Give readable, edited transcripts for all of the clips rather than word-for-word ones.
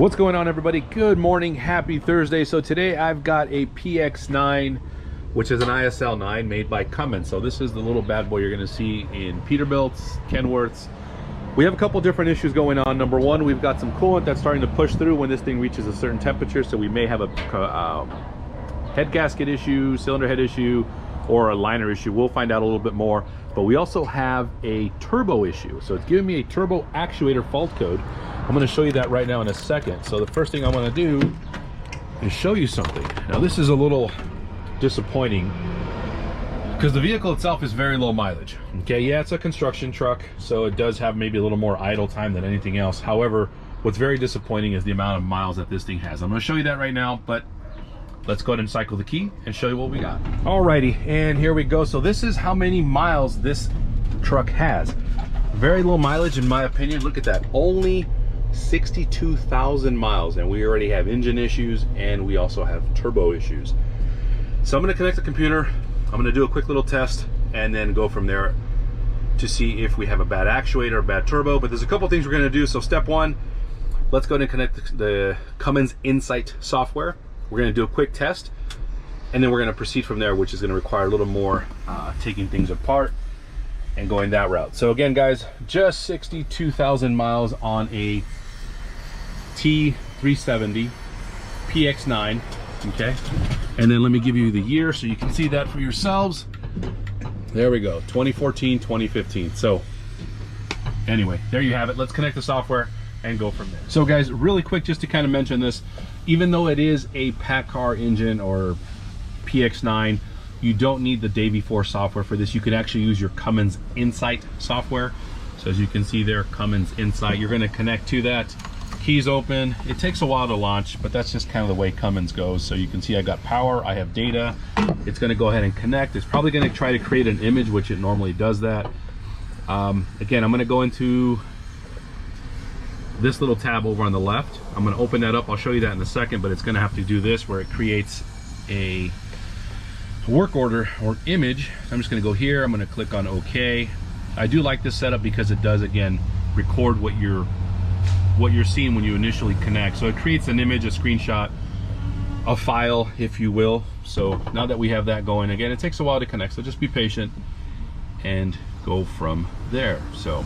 What's going on, everybody? Good morning, happy Thursday. So today I've got a PX9, which is an ISL 9 made by Cummins. So this is the little bad boy you're going to see in Peterbilt's, Kenworth's. We have a couple different issues going on. Number one, we've got some coolant that's starting to push through when this thing reaches a certain temperature. So we may have a head gasket issue, cylinder head issue, or a liner issue. We'll find out a little bit more. But we also have a turbo issue. So it's giving me a turbo actuator fault code. I'm going to show you that right now in a second. So the first thing I want to do is show you something. Now this is a little disappointing because the vehicle itself is very low mileage. Okay, yeah, it's a construction truck, so it does have maybe a little more idle time than anything else. However, what's very disappointing is the amount of miles that this thing has. I'm going to show you that right now, but let's go ahead and cycle the key and show you what we got. Alrighty, and here we go. So this is how many miles this truck has. Very low mileage in my opinion. Look at that, only 62,000 miles, and we already have engine issues and we also have turbo issues. So I'm going to connect the computer, I'm going to do a quick little test, and then go from there to see if we have a bad actuator or a bad turbo. But there's a couple things we're going to do. So step one, let's go ahead and connect the Cummins INSITE software. We're going to do a quick test, and then we're going to proceed from there, which is going to require a little more taking things apart and going that route. So again, guys, just 62,000 miles on a T370 PX9, okay? And then let me give you the year so you can see that for yourselves. There we go, 2014, 2015. So anyway, there you have it. Let's connect the software and go from there. So guys, really quick, just to kind of mention this, even though it is a PACCAR engine or PX9, you don't need the day before software for this. You can actually use your Cummins INSITE software. So as you can see there, Cummins INSITE, you're going to connect to that. Keys open. It takes a while to launch, but that's just kind of the way Cummins goes. So you can see I got power, I have data. It's going to go ahead and connect. It's probably going to try to create an image, which it normally does that. Again, I'm going to go into this little tab over on the left. I'm going to open that up. I'll show you that in a second, but it's going to have to do this where it creates a work order or image. I'm just going to go here. I'm going to click on OK. I do like this setup because it does, again, record what you're seeing when you initially connect. So it creates an image, a screenshot, a file, if you will. So now that we have that going, again, it takes a while to connect, so just be patient and go from there. So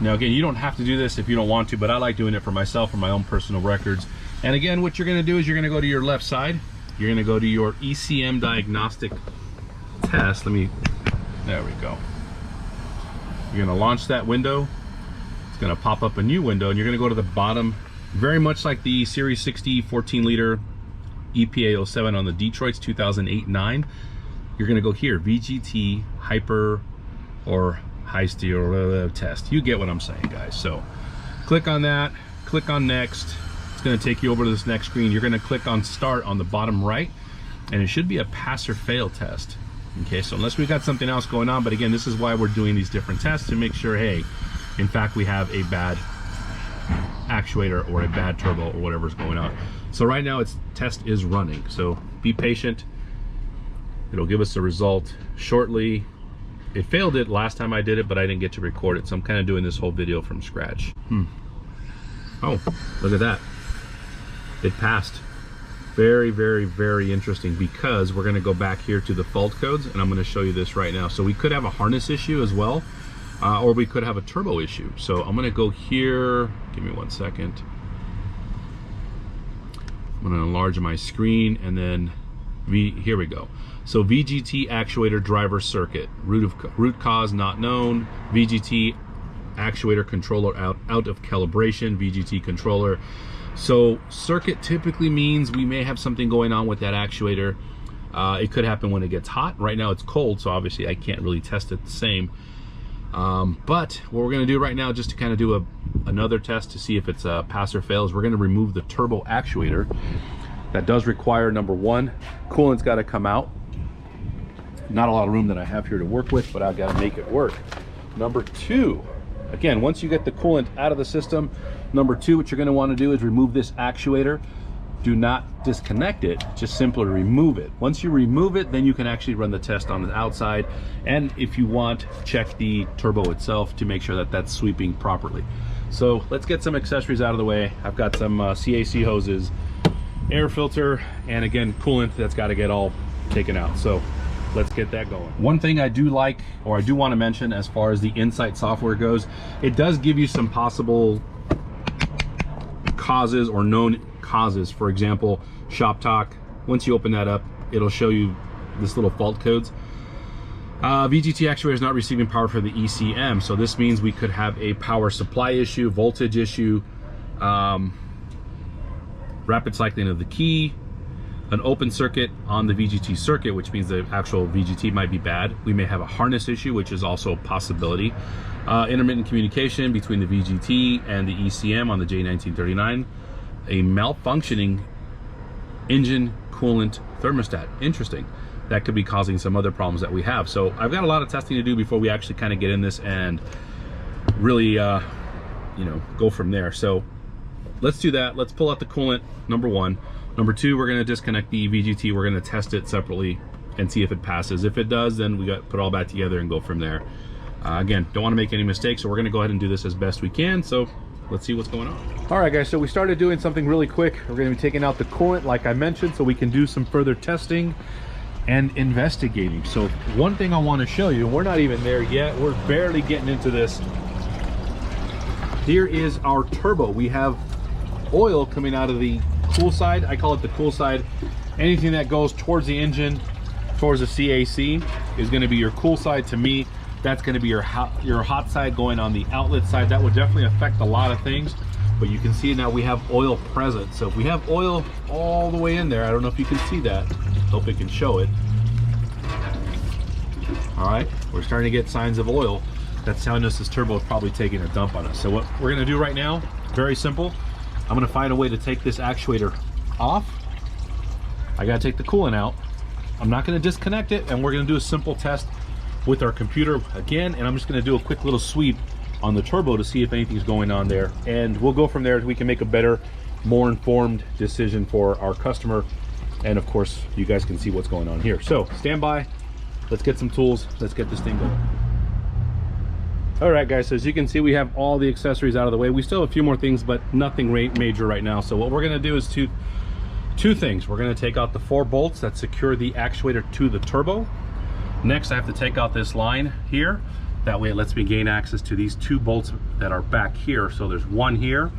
now again, you don't have to do this if you don't want to, but I like doing it for myself, for my own personal records. And again, what you're going to do is you're going to go to your left side. You're going to go to your ECM diagnostic test. There we go. You're going to launch that window. It's going to pop up a new window, and you're going to go to the bottom, very much like the Series 60 14-liter EPA 07 on the Detroit's 2008-9. You're going to go here, VGT hyper or high steel test. You get what I'm saying, guys. So click on that, click on next. It's going to take you over to this next screen. You're going to click on start on the bottom right, and it should be a pass or fail test. Okay, so unless we've got something else going on, but again, this is why we're doing these different tests, to make sure, hey, in fact, we have a bad actuator or a bad turbo or whatever's going on. So right now its test is running, so be patient. It'll give us a result shortly. It failed it last time I did it, but I didn't get to record it, so I'm kind of doing this whole video from scratch. Oh, look at that. It passed. Very, very, very interesting, because we're going to go back here to the fault codes, and I'm going to show you this right now. So we could have a harness issue as well, or we could have a turbo issue. So I'm going to go here. Give me 1 second. I'm going to enlarge my screen, and then here we go. So VGT actuator driver circuit, root cause not known, VGT actuator controller out of calibration, VGT controller. So circuit typically means we may have something going on with that actuator. It could happen when it gets hot. Right now it's cold, so obviously I can't really test it the same. But what we're going to do right now, just to kind of do another test to see if it's a pass or fail, is we're going to remove the turbo actuator. That does require, number one, coolant's got to come out. Not a lot of room that I have here to work with, but I've got to make it work. Number two, again, once you get the coolant out of the system, number two, what you're going to want to do is remove this actuator. Do not disconnect it, just simply remove it. Once you remove it, then you can actually run the test on the outside, and if you want, check the turbo itself to make sure that that's sweeping properly. So let's get some accessories out of the way. I've got some CAC hoses, air filter, and again, coolant that's got to get all taken out. So let's get that going. One thing I do like, or I do want to mention as far as the INSITE software goes, it does give you some possible causes or known causes. For example, shop talk. Once you open that up, it'll show you this little fault codes. VGT actuator is not receiving power for the ECM, so this means we could have a power supply issue, voltage issue, rapid cycling of the key, an open circuit on the VGT circuit, which means the actual VGT might be bad. We may have a harness issue, which is also a possibility. Intermittent communication between the VGT and the ECM on the J1939. A malfunctioning engine coolant thermostat. Interesting. That could be causing some other problems that we have. So I've got a lot of testing to do before we actually kind of get in this and really, you know, go from there. So let's do that. Let's pull out the coolant, number one. Number two, we're going to disconnect the VGT. We're going to test it separately and see if it passes. If it does, then we got to put all that together and go from there. Again, don't want to make any mistakes, so we're going to go ahead and do this as best we can. So let's see what's going on. All right, guys, so we started doing something really quick. We're going to be taking out the coolant, like I mentioned, so we can do some further testing and investigating. So one thing I want to show you, we're not even there yet. We're barely getting into this. Here is our turbo. We have oil coming out of the cool side. I call it the cool side. Anything that goes towards the engine, towards the CAC, is going to be your cool side. To me, that's going to be your hot side going on the outlet side. That would definitely affect a lot of things, but you can see now we have oil present. So if we have oil all the way in there, I don't know if you can see that. Hope it can show it. All right, we're starting to get signs of oil. That's telling us this turbo is probably taking a dump on us. So what we're going to do right now, very simple. I'm going to find a way to take this actuator off. I got to take the coolant out. I'm not going to disconnect it, and we're going to do a simple test with our computer again, and I'm just going to do a quick little sweep on the turbo to see if anything's going on there, and we'll go from there. We can make a better, more informed decision for our customer, and of course you guys can see what's going on here. So stand by, let's get some tools, let's get this thing going. All right, guys, so as you can see, we have all the accessories out of the way. We still have a few more things, but nothing major right now. So what we're going to do is two things. We're going to take out the 4 bolts that secure the actuator to the turbo. Next, I have to take out this line here. That way it lets me gain access to these 2 bolts that are back here. So there's one here,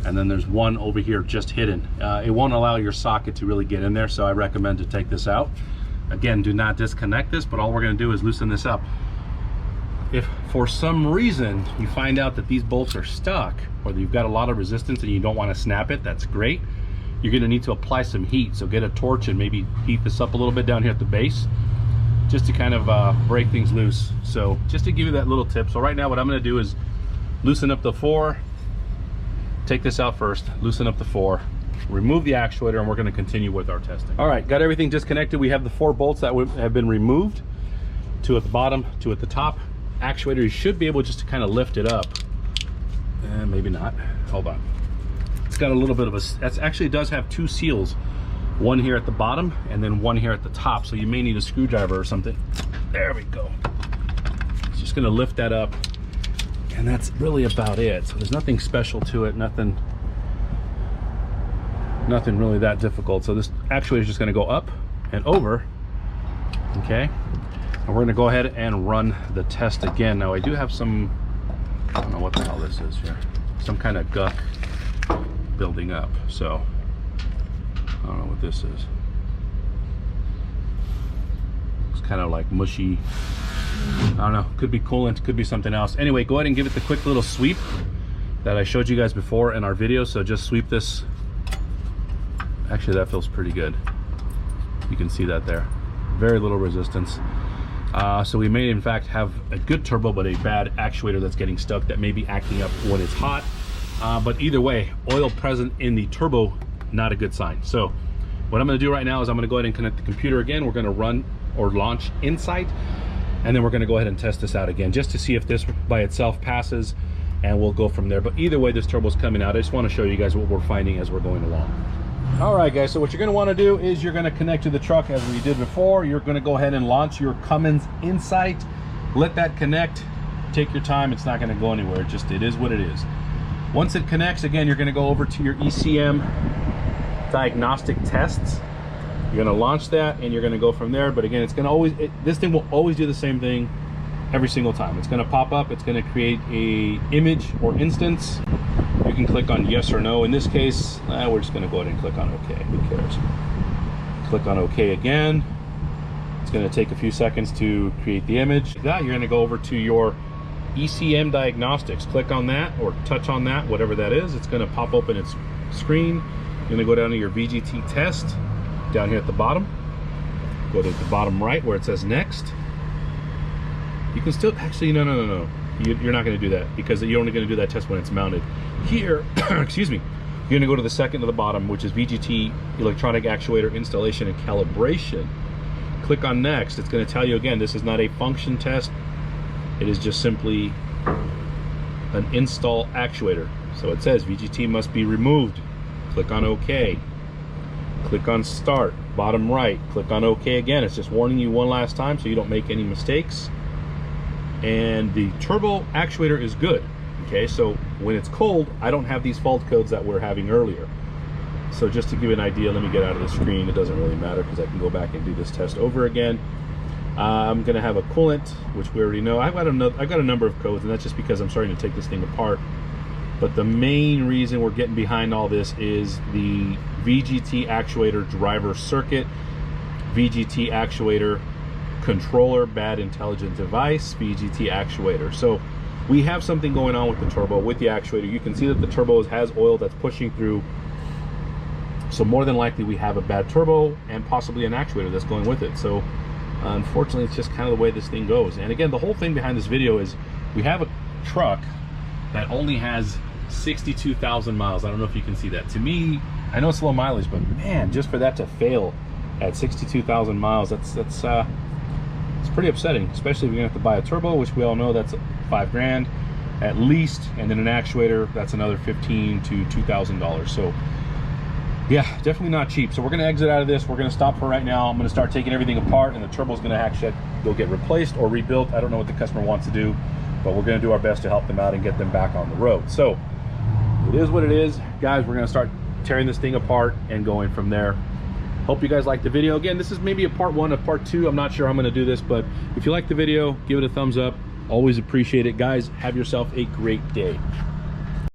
and then there's one over here just hidden. It won't allow your socket to really get in there, so I recommend to take this out. Again, do not disconnect this, but all we're going to do is loosen this up. If for some reason you find out that these bolts are stuck, or you've got a lot of resistance and you don't want to snap it, that's great. You're going to need to apply some heat. So get a torch and maybe heat this up a little bit down here at the base, just to kind of break things loose. So just to give you that little tip. So right now what I'm going to do is loosen up the 4, take this out first, loosen up the 4, remove the actuator, and we're going to continue with our testing. All right, got everything disconnected. We have the 4 bolts that have been removed, 2 at the bottom, 2 at the top. Actuator, you should be able just to kind of lift it up, and maybe not. Hold on. It's got a little bit of a, that's actually does have 2 seals, one here at the bottom and then one here at the top, so you may need a screwdriver or something. There we go. It's just going to lift that up, and that's really about it. So there's nothing special to it, nothing really that difficult. So this actuator is just going to go up and over. Okay, and we're going to go ahead and run the test again. Now I do have some, I don't know what the hell this is here, some kind of guck building up, so I don't know what this is. It's kind of like mushy, I don't know, could be coolant, could be something else. Anyway, go ahead and give it the quick little sweep that I showed you guys before in our video. So just sweep this. Actually, that feels pretty good. You can see that there, very little resistance. So we may in fact have a good turbo but a bad actuator that's getting stuck, that may be acting up when it's hot. But either way, oil present in the turbo, not a good sign. So what I'm going to do right now is I'm going to go ahead and connect the computer again. We're going to run or launch INSITE, and then we're going to go ahead and test this out again just to see if this by itself passes, and we'll go from there. But either way, this turbo's coming out. I just want to show you guys what we're finding as we're going along. All right, guys, so what you're going to want to do is you're going to connect to the truck as we did before. You're going to go ahead and launch your Cummins INSITE. Let that connect. Take your time. It's not going to go anywhere. It is what it is. Once it connects, again, you're going to go over to your ECM diagnostic tests. You're going to launch that and you're going to go from there. But again, it's going to always, this thing will always do the same thing every single time. It's going to pop up, it's going to create a image or instance. You can click on yes or no. In this case, we're just going to go ahead and click on OK. Who cares? Click on OK again. It's going to take a few seconds to create the image. That you're going to go over to your ECM diagnostics. Click on that or touch on that, whatever that is. It's going to pop open its screen. You're going to go down to your VGT test down here at the bottom. Go to the bottom right where it says next. You can still actually no. You're not going to do that because you're only going to do that test when it's mounted. Here, excuse me. You're going to go to the second to the bottom, which is VGT electronic actuator installation and calibration. Click on next. It's going to tell you again, this is not a function test. It is just simply an install actuator. So it says VGT must be removed. Click on OK. Click on start, bottom right. Click on OK again. It's just warning you one last time so you don't make any mistakes. And the turbo actuator is good. Okay, so when it's cold, I don't have these fault codes that we're having earlier. So just to give you an idea, let me get out of the screen. It doesn't really matter because I can go back and do this test over again. I'm going to have a coolant, which we already know. I've got a number of codes, and that's just because I'm starting to take this thing apart. But the main reason we're getting behind all this is the VGT actuator driver circuit, VGT actuator controller, bad intelligent device, VGT actuator. So we have something going on with the turbo, with the actuator. You can see that the turbo has oil that's pushing through. So more than likely we have a bad turbo and possibly an actuator that's going with it. So unfortunately, it's just kind of the way this thing goes. And again, the whole thing behind this video is we have a truck that only has 62,000 miles. I don't know if you can see that. To me, I know it's low mileage, but man, just for that to fail at 62,000 miles, that's it's pretty upsetting, especially if you're gonna have to buy a turbo, which we all know that's $5 grand at least, and then an actuator that's another $1,500 to $2,000. So yeah, definitely not cheap. So we're gonna exit out of this. We're gonna stop for right now. I'm gonna start taking everything apart, and the turbo's gonna actually go get replaced or rebuilt. I don't know what the customer wants to do, but we're gonna do our best to help them out and get them back on the road. So it is what it is, guys. We're gonna start tearing this thing apart and going from there. Hope you guys liked the video. Again, this is maybe a part 1 of part 2. I'm not sure how I'm gonna do this, but if you like the video, give it a thumbs up. Always appreciate it. Guys, have yourself a great day.